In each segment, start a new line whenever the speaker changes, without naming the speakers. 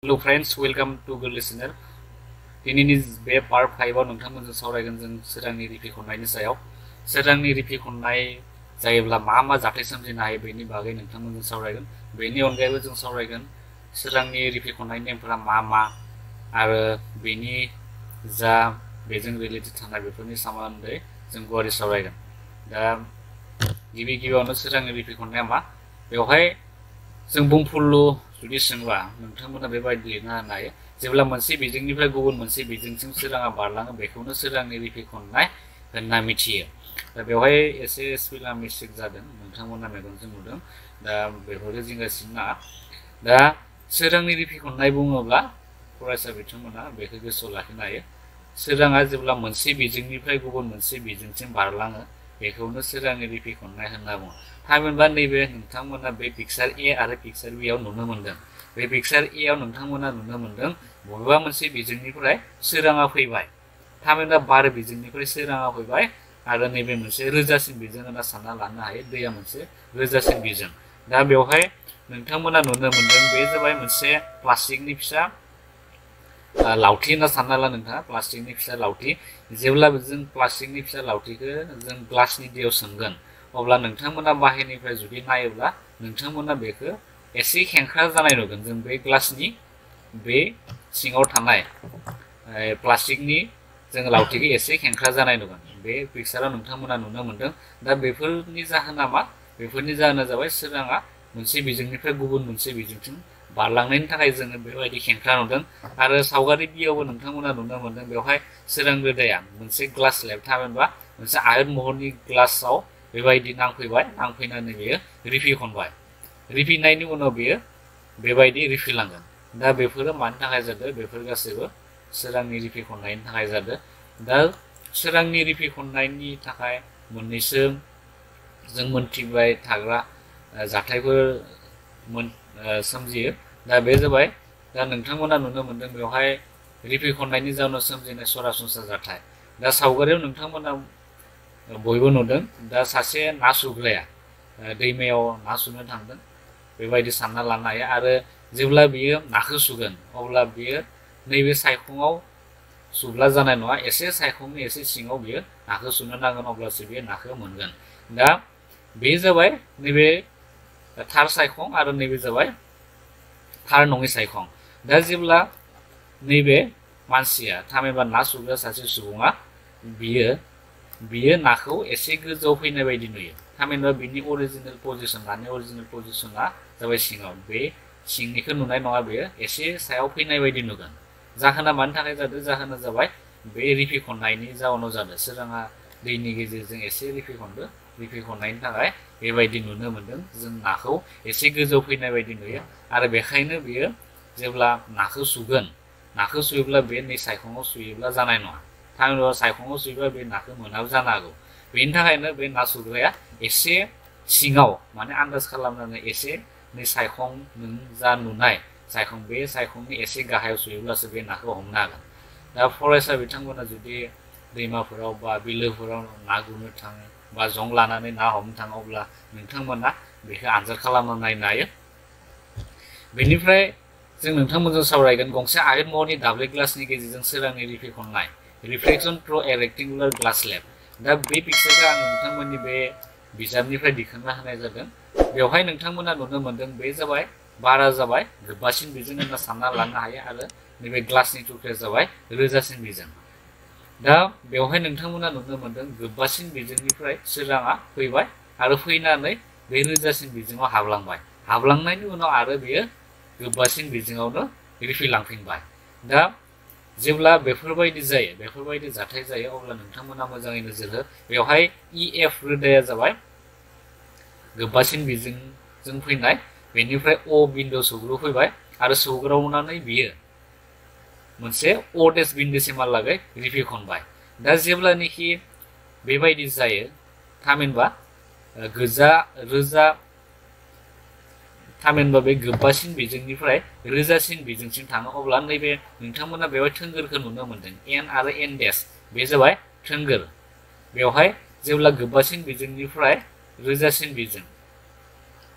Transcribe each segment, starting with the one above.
Hello friends, welcome to good listener. दिनैनि बे part 5 आव नोंथांमोनजों सावरायगोन जों सोरांनि रिफि खननायनि सायाव। सोरांनि रिफि खननाय जायोब्ला मा जाथाय सोमजिनो हायो बेनि बागै नोंथांमोनजों सावरायगोन। बेनि अनगायैबो जों सावरायगोन सोरांनि रिफि खननाय नेमफोरा मा आरो बेनि जा बेजों रिलेटेड थानाय बेफोरनि सोमोन्दै जों गुवारै सावरायगोन। दा गिबियावनो सोरांनि रिफि खननाया मा? बेवहाय जों बुंफुरलु जुदि सोंबा नोंथांमोना बेबायदि लिरना होनो हायो। जेब्ला मोनसे बिजोंनिफ्राय गुबुन मोनसे बिजोंसिम सोराङा बारलाङो बेखौनो सोरांनि रिफि खननाय होनना मिथियो। दा बेवहाय एसे स्पेलिं मिस्टेक जादों, नोंथांमोना मेगनजों नुदों। दा बेफोरखौ जिंगासिनो नाङा। दा सोरांनि रिफि खननाय बुङोब्ला फरायसा बिथांमोना बेखौ गोसोआव लाखिनो हायो। सोराङा जेब्ला मोनसे बिजोंनिफ्राय गुबुन मोनसे बिजोंसिम बारलाङो बेखौनो सोरांनि रिफि खननाय होनना बुङो। थामहिनबा नैबे नोंथांमोना बे पिक्सार ए आरो पिक्सार बि आव नुनो मोनदों। बे पिक्सार ए आव नोंथांमोना नुनो मोनदों बबेबा मोनसे बिजोंनिफ्राय सोराङा फैबाय। थामहिनबा बार बिजोंनिफ्राय सोराङा फैबाय आरो नैबे मोनसे रोजासिन बिजों होनना सानना लानो हायो। दैया मोनसे रोजासिन बिजों। दा बेवहाय नोंथांमोना नुनो मोनदों बे जाबाय मोनसे प्लास्टिकनि फिसा लावथि होनना सानना ला नोंथाङा। प्लास्टिकनि फिसा लावथि। जेब्ला जों प्लास्टिकनि फिसा लावथिखौ जों ग्लासनि दैयाव सोमगोन अब्ला नोंथांमोना बाहेरनिफ्राय जुदि नायोब्ला नोंथांमोना बेखौ एसे खेंख्रा जानाय नुगोन। जों बे ग्लासनि बे सिङाव थानाय प्लास्टिकनि जों लावथिखौ एसे खेंख्रा जानाय नुगोन। बे पिक्साराव नोंथांमोना नुनो मोनदों। दा बेफोरनि जाहोना मा? बेफोरनि जाहोना जाबाय सोराङा मोनसे बिजोंनिफ्राय गुबुन मोनसे बिजोंसिम बारलांनायनि थाखाय जोङो बेबायदि खेंख्रा नुदों। आरो सावगारि बियावबो नोंथांमोना नुनो मोनदों बेवहाय सोरां रोदाया मोनसे ग्लास स्लेब थामहिनबा मोनसे आयत महरनि ग्लासाव बेबायदि नांफैबाय। नांफैनानै बेयो रिफि खनबाय। रिफिनायनि उनाव बेयो बेबायदि रिफिलांगोन। दा बेफोरो मानि थाखाय जादों? बेफोर गासैबो सोरांनि रिफि खननायनि थाखाय जादों। दा सोरांनि रिफि खननायनि थाखाय मोननैसो जों मोनथिबाय थाग्रा जाथायफोर सोमजियो। दा बे जाबाय दा नोंथांमोना नुनो मोनदों बेवहाय रिफि खननायनि जाउनाव सोमजिनाय सरासनस्रा जाथाय। दा सावगारियाव नोंथांमोना बयबो नुदों। दा सासे ना सुग्राया दैमायाव ना सुनो थांदों बेबायदि सानना लानो हायो। आरो जेब्ला बियो नाखौ सुगोन अब्ला बियो नैबे सायखङाव सुब्ला जानाय नङा। एसे सायखंनि एसे सिङाव बियो नाखौ सुनो नांगोन अब्लासो बियो नाखौ मोनगोन। दा बे जाबाय नैबे थार सायखं आरो नैबे जाबाय थार नङि सायखं। दा जेब्ला नैबे मानसिया थामहिनबा ना सुग्रा सासे सुबुङा बियो नाखौ एसे गोजौआव फैनाय बायदि नुयो। थामहिनबा बिनि अरिजिनेल पजिसन, नानि अरिजिनेल पजिसना जाबाय सिङाव। बे सिंनिखौ नुनाय नङा, बेयो एसे सायाव फैनाय बायदि नुगोन। जाहोना मानि थाखाय जादों? जाहोना जाबाय बे रिफि खननायनि जाउनाव जादों। सोराङा दैनि गेजेरजों एसे रिफि खनदों। रिफि खननायनि थाखाय बेबायदि नुनो मोनदों। जों नाखौ एसे गोजौ फैनाय बायदि नुयो। आरो बेखायनो बियो जेब्ला नाखौ सुगोन, नाखौ सुयोब्ला बे नै सायखङाव सुयोब्ला जानाय नङा। थामहिनबा सायखङाव सुयोब्ला बे नाखौ मोनाबो जानो हागौ। बेनि थाखायनो बे ना सुग्राया एसे सिङाव माने आन्दाज खालामनानै एसे नै सायखं नों जा नुनाय सायखं बे सायखंनि एसे गाहायाव सुयोब्लासो बे नाखौ हमनो हागोन। दा फरायसा बिथांमोना जुदि दैमाफोराव बा बिलोफोराव ना गुरनो थाङो बा जं लानानै ना हमनो थाङो अब्ला नोंथांमोना बेखौ आनजाद खालामना नायनो हायो। बेनिफ्राय जों नोंथांमोनजों सावरायगोन गंसे आयत महरनि दाब्ले ग्लासनि गेजेरजों सोरांनि रिफि खननाय रिफ्लेक्सन थ्रु ए रेक्टेंगुलार ग्लास स्लेब। दा बे पिक्सारखौ आं नोंथांमोननि बे बिजाबनिफ्राय दिखांना होनाय जादों। बेवहाय नोंथांमोना नुनो मोनदों बे जाबाय बारा जाबाय गोबासिन बिजों होनना सानना लानो हायो आरो नैबे ग्लासनि थुख्राया जाबाय रोजासिन बिजों। दा बेवहाय नोंथांमोना नुनो मोनदों गोबासिन बिजोंनिफ्राय सोराङा फैबाय आरो फैनानै बे रोजासिन बिजोङाव हाबलांबाय। हाबलांनायनि उनाव आरो बेयो गोबासिन बिजोङावनो रिफिलांफिनबाय। दा जेब्ला बेफोरबायदि जायो, बेफोरबायदि जाथाय जायो अब्ला नोंथांमोना मोजाङै नोजोर हो। बेवहाय EF रोदाया जाबाय गोबासिन बिजोंजों फैनाय। बेनिफ्राय O बिन्दु सौग्रावफैबाय आरो सौग्रावनानै बियो मोनसे O देश बिन्दुसिमहालागै रिफि खनबाय। दा जेब्लानोखि बेबायदि जायो थामहिनबा थामहिनबा बे गोबासिन बिजोंनिफ्राय रोजासिन बिजोंसिम थाङो अब्ला नैबे नोंथांमोना बेवहाय थोंगोरखौ नुनो मोनदों। N आरो N देश बे जाबाय थोंगोर। बेवहाय जेब्ला गोबासिन बिजोंनिफ्राय रोजासिन बिजों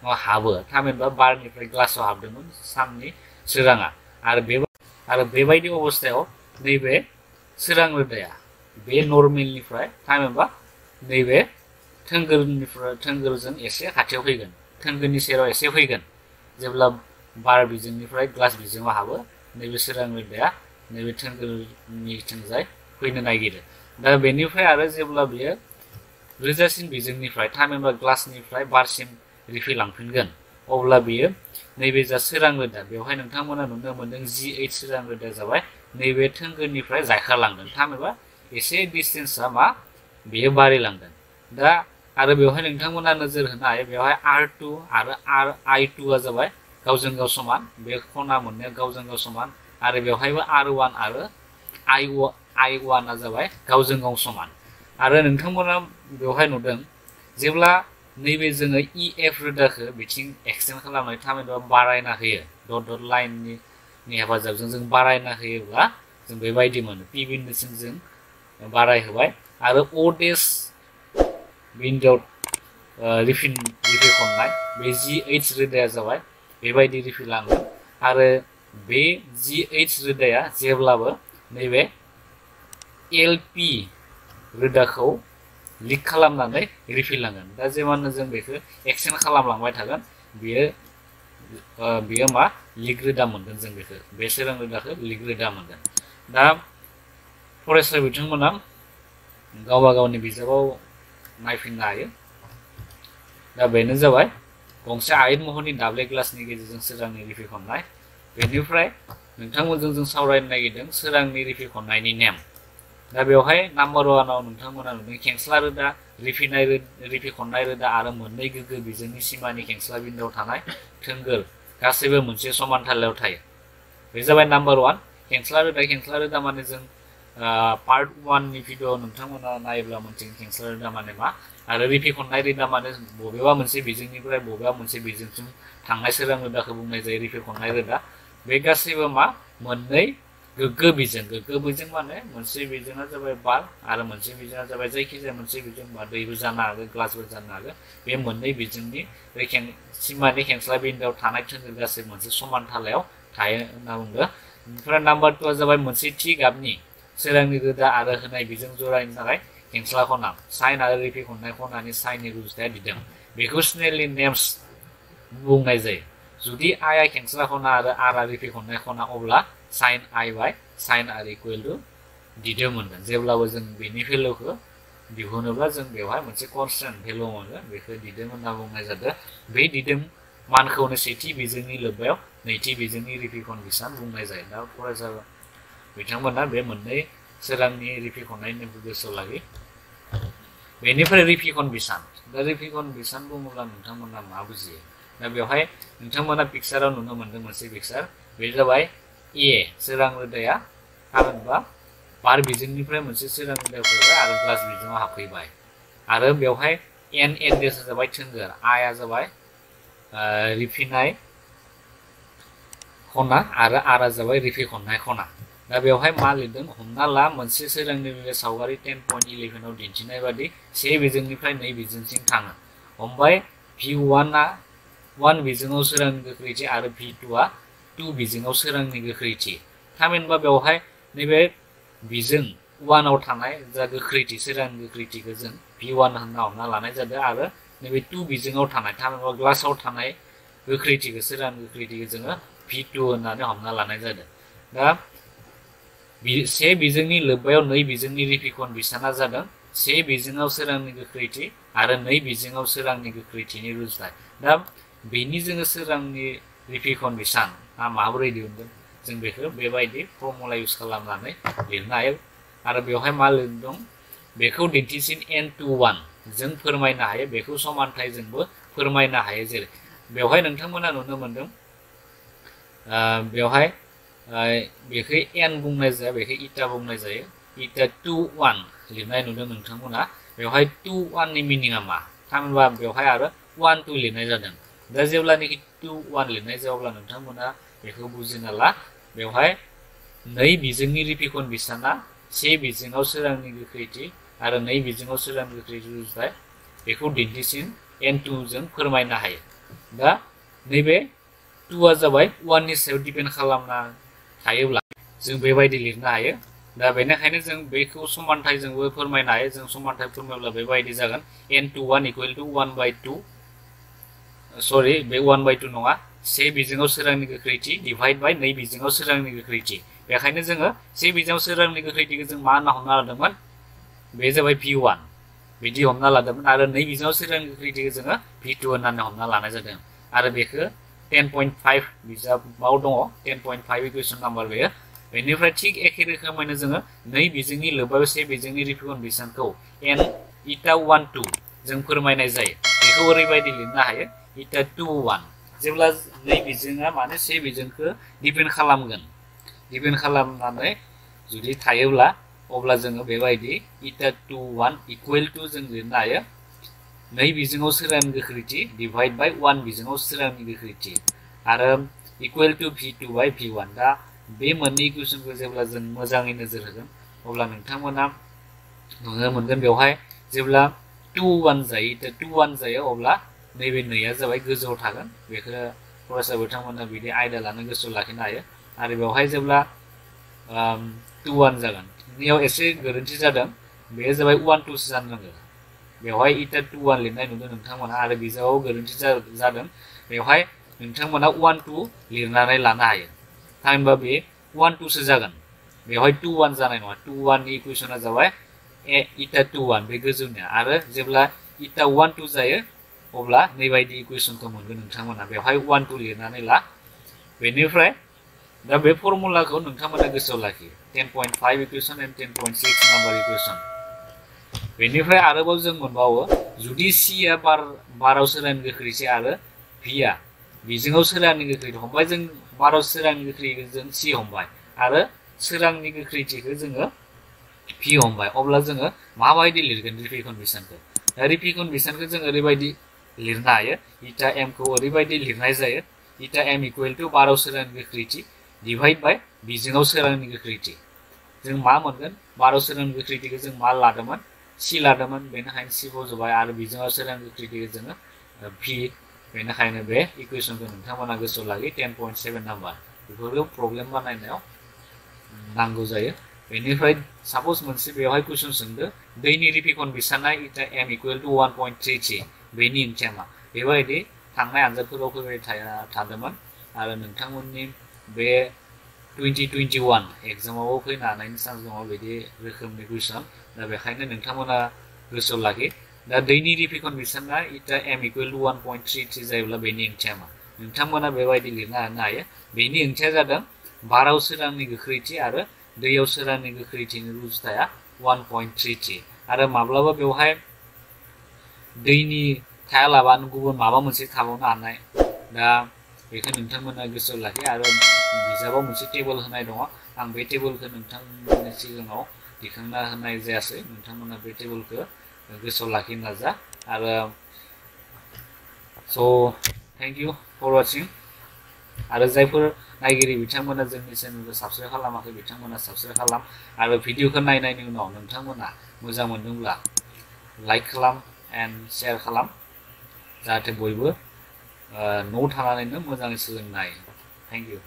हाबो थामहिनबा बारनिफ्राय ग्लासाव हाबदोंमोन साननि सोराङा आरो बेबायदि अबस्थायाव नैबे सोरां रोदाया बे नर्मेलनिफ्राय थामहिनबा नैबे थोंगोरजों एसे खाथियाव फैगोन, थोंगोरनि सेराव एसे फैगोन। जेब्ला बार बिजोंनिफ्राय ग्लास बिजोङाव हाबो नैबे सोरां रोदाया नैबे थोंगोरनिथिंजाय फैनो नागिरो। दा बेनिफ्राय आरो जेब्ला बेयो रोजासिन बिजोंनिफ्राय थामहिनबा ग्लासनिफ्राय बारसिम रिफिलांफिनगोन अब्ला बेयो नैबे जा सोरां रोदा बेवहाय नोंथांमोना नुनो मोनदों G8 सोरां रोदाया जाबाय नैबे थोंगोरनिफ्राय जायखारलांदों, थामहिनबा एसे डिस्टेन्सआ मा बेयो बारायलांदों। दा आरो बेवहाय नोंथांमोना नोजोर होनो हायो बेवहाय R2 आरो I2 आ जाबाय गावजों गाव समान, बे खना मोननाया गावजों गाव समान, आरो बेवहायबो R1 आरो I1 आ जाबाय गावजों गाव समान। आरो नोंथांमोना बेवहाय नुदों जेब्ला नैबे जोङो EF रोदाखौ बिथिं एक्सटेन्ड खालामनाय थामहिनबा बारायना होयो, डट डट लाइननि हेफाजाबजों जों बारायना होयोब्ला जों बेबायदि मोनो। P बिन्दुसिम जों बारायहोबाय आरो O देश बिन्दुआव रिफिखननाय बे G8 रोदाया जाबाय बेबायदि रिफिलाङो आरो बे G8 रोदाया जेब्लाबो नैबे LP रोदाखौ लिक खालामनानै रिफिलांगोन। दा जेमाननो जों बेखौ एक्सटेन्ड खालामलांबाय थागोन बेयो मा लिक रोदा मोनगोन, जों बेखौ बे सोरां रोदाखौ लिक रोदा मोनगोन। दा फरायसा बिथांमोना गावबा गावनि बिजाबाव नायफिननो हायो। दा बेनो जाबाय गंसे आयत महरनि दाब्ले ग्लासनि गेजेरजों सोरांनि रिफिखननाय। बेनिफ्राय नोंथांमोनजों जों सावरायनो नागिरदों सोरांनि रिफिखननायनि नेम। दा बेवहाय नाम्बार 1आव नोंथांमोना नुदों खेंस्ला रोदा, रिफिखननाय रोदा आरो मोननै गोग्गो बिजोंनि सिमानि खेंस्ला बिन्दोआव थानाय थोंगोर गासैबो मोनसे समान थालायाव थायो। बे जाबाय नाम्बार 1 खेंस्ला रोदा। खेंस्ला रोदा माने जों पार्ट 1नि भिडिअ नोंथांमोना नायोब्ला मोनसे खेंस्ला रोदा माने मा, आरो रिफिखननाय रोदा माने बबेबा मोनसे बिजोंनिफ्राय बबेबा मोनसे बिजोंसिम थांनाय सोरां रोदाखौ बुंनाय जायो रिफिखननाय रोदा। बे गासैबो मा मोननै गोग्गो बिजों माने मोनसे बिजोङा जाबाय बार आरो मोनसे बिजोङा जाबाय जायखिजाया मोनसे बिजों, बा दैबो जानो हागौ ग्लासबो जानो हागौ। बे मोननै बिजोंनि सिमानि खेंस्ला बिन्दोआव थानाय थोंगोर गासै मोनसे समान थालायाव थायो होनना बुंदों। ओमफ्राय नाम्बार 2आ जाबाय मोनसे थि गाबनि सोरांनि रोदा आरो होनाय बिजों जरायनो थाखाय खेंस्ला खना। साइन आरो रिफिखननाय खनानि साइननि रुजुथाया दिदोम। बेखौ स्नेलनि नेम्स बुंनाय जायो। जुदि आइआ खेंस्ला खना आरो आरआ रिफिखननाय खना अब्ला sine I by sine R equal to दिदोम मोनगोन। जेब्लाबो जों बेनि भेलुखौ दिहुनोब्ला जों बेवहाय मोनसे कनस्टेन्ट भेलु मोनगोन, बेखौ दिदोम होनना बुंनाय जादों। बे दिदोम मानखौनो सेथि बिजोंनि लोब्बायाव नैथि बिजोंनि रिफिखन बिसान बुंनाय जायो। दा फरायसा बिथांमोना बे मोननै सोरांनि रिफिखननाय नेमखौ गोसोआव लायो। बेनिफ्राय रिफिखन बिसान। दा रिफिखन बिसान बुङोब्ला नोंथांमोना मा बुजियो? दा बेवहाय नोंथांमोना पिक्साराव नुनो मोनदों मोनसे पिक्सार, बे जाबाय ए सोरां रोदाया थामहिनबा बार बिजोंनिफ्राय मोनसे सोरां रोदा फैबाय आरो ग्लास बिजोङाव हाबफैबाय। आरो बेवहाय एन देशआ जाबाय थोंगोर, आइआ जाबाय रिफिनाय खना आरो आरआ जाबाय रिफिखननाय खना। दा बेवहाय मा लिरदों? हमना ला मोनसे सोरांनि रोदा सावगारि 10.11 आव दिन्थिनाय बादि से बिजोंनिफ्राय नै बिजोंसिम थाङो। हमबाय V1आ 1 बिजोङाव सोरांनि गोख्रैथि आरो V2आ 2 बिजोङाव सोरांनि गोख्रैथि। थामहिनबा बेवहाय नैबे बिजों 1 आव थानाय जा गोख्रैथि सोरांनि गोख्रैथिखौ जों V1 होनना हमना लानाय जादों आरो नैबे 2 बिजोङाव थानाय थामहिनबा ग्लासाव थानाय गोख्रैथिखौ सोरांनि गोख्रैथिखौ जोङो V2 होननानै हमना लानाय जादों। दा से बिजोंनि लोब्बायाव नै बिजोंनि रिफिखन बिसाना जादों से बिजोङाव सोरांनि गोख्रैथि आरो नै बिजोङाव सोरांनि गोख्रैथिनि रुजुथाय। दा बेनि जोङो सोरांनि रिफिखन बिसान माबोरै दिहुनगोन? जों बेखौ बेबायदि फर्मुला इउज खालामनानै लिरनो हायो। आरो बेवहाय मा लिरदों? बेखौ दिन्थिसिन N21 जों फोरमायनो हायो, बेखौ समानथायजोंबो फोरमायनो हायो। जेरै बेवहाय नोंथांमोना नुनो मोनदों बेवहाय बेखौ N बुंनाय जाया, बेखौ इटा बुंनाय जायो। इटा 21 लिरनाय नुदों नोंथांमोना। बेवहाय 21 नि मिनिङा मा? थामहिनबा बेवहाय आरो 1 2 लिरनाय जादों। दा जेब्लानोखि 21 लिरनाय जायो अब्ला नोंथांमोना बेखौ बुजिना ला, बेवहाय नै बिजोंनि रिफिखन बिसाना से बिजोङाव सोरांनि गोख्रैथि आरो नै बिजोङाव सोरांनि गोख्रैथि रुजुथाय बेखौ दिन्थिसिन N2 जों फोरमायनो हायो। दा नैबे 2आ जाबाय 1 नि सायाव डिपेन्ड खालामना थायोब्ला जों बेबायदि लिरनो हायो दा बेनिखायनो जों बेखौ समानथायजोंबो फोरमायनो हायो जों समानथाय फोरमायोब्ला बेबायदि जागोन n21 इकुवेल टु 1/2 सरि बे 1/2 नङा से बिजोङाव सोरांनि गोख्रैथि डिभाइड बाय नै बिजोङाव सोरांनि गोख्रैथि बेखायनो जोङो से बिजोङाव सोरांनि गोख्रैथिखौ जों मा होनना हमना लादोंमोन बे जाबाय v1 बिदि हमना लादोंमोन आरो नै बिजोङाव सोरांनि गोख्रैथिखौ जोङो v2 होननानै हमना लानाय जादों आरो बेखौ 10.5 बिजाबाव दङ 10.5 इकुवेशन नाम्बार बेयो बेनिफ्राय थिग एखे रोखोमैनो जोङो नै बिजोंनि लोब्बायाव से बिजोंनि रिपिकन बिसानखौ n eta 12 जों फोरमायनाय जायो बेखौ ओरैबायदि लिरनो हायो eta 21 जेब्ला नै बिजोङा माने से बिजोंखौ डिपेन्ड खालामगोन डिपेन्ड खालामनानै जुदि थायोब्ला अब्ला जोङो बेबायदि eta 21 इकुवेल टु जों लिरनो हायो नै बिजोङाव सोरांनि गोख्रैथि डिभाइड बाय 1 बिजोङाव सोरांनि गोख्रैथि आरो इकुवेल टु v2 बाय v1 दा बे मोननै इकुवेशनखौ जेब्ला जों मोजाङै नोजोर होगोन अब्ला नोंथांमोना नुनो मोनगोन बेवहाय जेब्ला 2 1 जायो दा 2 1 जायो अब्ला नैबे नैया जाबाय गोजौआव थागोन बेखौ फरायसा बिथांमोना बिदि आयदा लानो गोसोआव लाखिनो हायो आरो बेवहाय जेब्ला 2 1 जागोन बेयाव एसे गोरोन्थि जादों बेयो जाबाय 1 2 सो जानो नांगौ बेवहाय eta 21 लिरनाय नुदों नोंथांमोना आरो बिजाबाव गोरोन्थि जादों बेवहाय नोंथांमोना 1 2 लिरनानै लानो हायो थामहिनबा बे 1 2 सो जागोन बेवहाय 2 1 जानाय नङा 2 1 नि इकुवेशना जाबाय eta 21 बे गोजौनिया आरो जेब्ला eta 1 2 जायो अब्ला नैबायदि इकुवेशनखौ मोनगोन नोंथांमोना बेवहाय 1 2 लिरनानै ला बेनिफ्राय दा बे फर्मुलाखौ नोंथांमोना गोसोआव लाखियो 10.5 इकुवेशन एन्ड 10.6 नाम्बार इकुवेशन बेनिफ्राय आरोबाव जों मोनबावो जुदि c आ बाराव सोरांनि गोख्रैथि आरो v आ बिजोङाव सोरांनि गोख्रैथि हमबाय जों बाराव सोरांनि गोख्रैथिखौ जों c हमबाय आरो सोरांनि गोख्रैथिखौ जोङो v हमबाय अब्ला जोङो माबायदि लिरगोन रिपिकन बिसानखौ रिपिकन बिसानखौ जों ओरैबायदि लिरनो हायो eta m खौ ओरैबायदि लिरनाय जायो eta m इकुवेल टु बाराव सोरांनि गोख्रैथि डिभाइड बाय बिजोङाव सोरांनि गोख्रैथि जों मा मोनगोन बाराव सोरांनि गोख्रैथिखौ जों मा लादोंमोन c लादोंमोन बेनिखायनो c बज'बाय आरो बिजोङाव सोरांनि गोख्रैथिखौ जोङो v बेनिखायनो बे इकुवेशनखौ नोंथांमोना गोसोआव लाखि 10.7 नाम्बार बेफोरखौ प्रब्लेम बानायनायाव नांगौ जायो बेनिफ्राय साप'ज मोनसे बेवहाय कुइसन सोंदो दैनि रिपिकन बिसाना eta m इकुवेल टु 1.33 बेनि ओंथिया मा बेबायदि थांनाय आनजादफोराव फैबाय थादोंमोन आरो नोंथांमोननि बे 2021 एग्जामावबो फैनो हानायनि चान्स दङ बिदि रोखोमनि कुइसन दा बेखायनो नोंथांमोना गोसोआव लाखि दा दैनि रिपिकन बिसाना eta m इकुवेल टु 1.33 जायोब्ला बेनि ओंथिया मा नोंथांमोना बेबायदि लिरनो हायो बेनि ओंथिया जादों बाराव सोरांनि गोख्रैथि आरो दैयाव सोरांनि गोख्रैथिनि रुजुथाया 1.33 आरो माब्लाबा बेवहाय दैनि थायालाबानो गुबुन माबा मोनसे थाबावनो हानाय दा बेखौ नोंथांमोना गोसोआव लाखि आरो बिजाबाव मोनसे टेबोल होनाय दङ आं बे टेबोलखौ नोंथांमोननि सिगाङाव दिखांना होनाय जायासै नोंथांमोना बे टेबोलखौ गोसोआव लाखिनो नाजा आरो स' थेंक इउ फर वाचिं आरो जायफोर नायगिरि बिथांमोना जोंनि चेनेलखौ साबस्क्राइब खालामाखै बिथांमोना साबस्क्राइब खालाम आरो भिडिअखौ नायनायनि उनाव नोंथांमोना मोजां मोनदोंब्ला लाइक खालाम एन्ड शेयार खालाम जाहाथे बयबो न'आव थानानैनो मोजाङै सोलोंनो हायो थेंक इउ